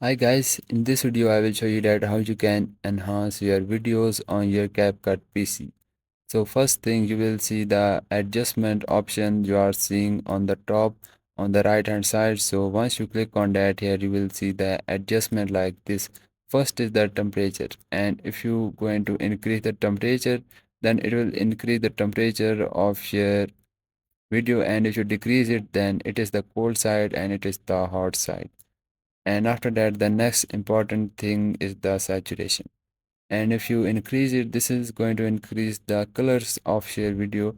Hi guys, in this video I will show you that how you can enhance your videos on your CapCut PC. So first thing you will see the adjustment option you are seeing on the top on the right hand side. So once you click on that, here you will see the adjustment like this. First is the temperature, and if you going to increase the temperature, then it will increase the temperature of your video, and if you decrease it, then it is the cold side and it is the hot side. And after that, the next important thing is the saturation. And if you increase it, this is going to increase the colors of your video.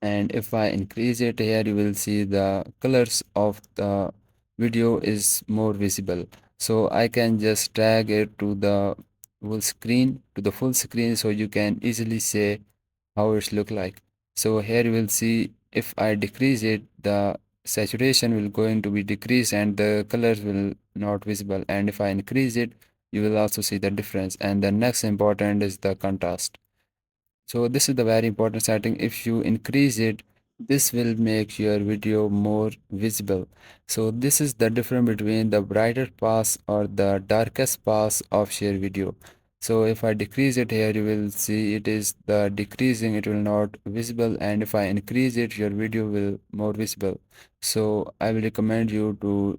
And if I increase it here, you will see the colors of the video is more visible. So I can just drag it to the full screen, so you can easily say how it's look like. So here you will see if I decrease it, the saturation will going to be decreased and the colors will not visible. And if I increase it, you will also see the difference. And the next important is the contrast. So this is the very important setting. If you increase it, this will make your video more visible. So this is the difference between the brighter pass or the darkest pass of your video. So if I decrease it here, you will see it is the decreasing, it will not visible. And if I increase it, your video will more visible. So I will recommend you to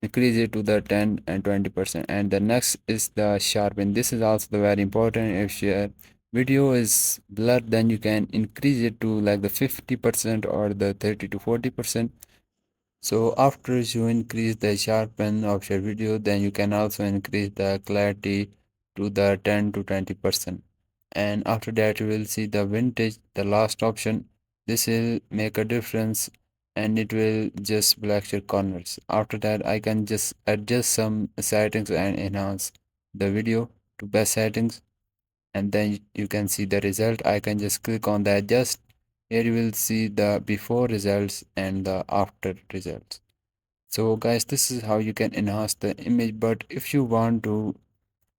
increase it to the 10 and 20%. And the next is the sharpen. This is also the very important. If your video is blurred, then you can increase it to like the 50% or the 30 to 40%. So after you increase the sharpen of your video, then you can also increase the clarity to the 10 to 20%. And after that, you will see the vintage, the last option. This will make a difference and it will just black your corners. After that, I can just adjust some settings and enhance the video to best settings, and then you can see the result. I can just click on the adjust. Here you will see the before results and the after results. So guys, this is how you can enhance the image. But if you want to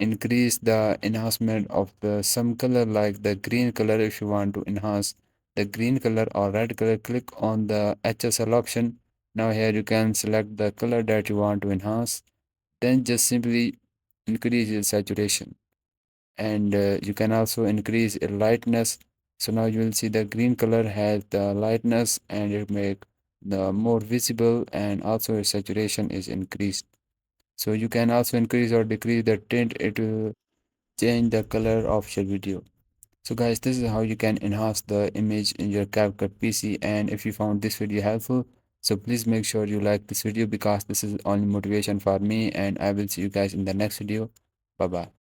increase the enhancement of the some color like the green color, if you want to enhance the green color or red color, click on the HSL option. Now here you can select the color that you want to enhance, then just simply increase the saturation. And you can also increase its lightness. So now you will see the green color has the lightness and it make the more visible, and also its saturation is increased. So you can also increase or decrease the tint. It will change the color of your video. So guys, this is how you can enhance the image in your CapCut PC. And if you found this video helpful, so please make sure you like this video, because this is only motivation for me, and I will see you guys in the next video. Bye bye.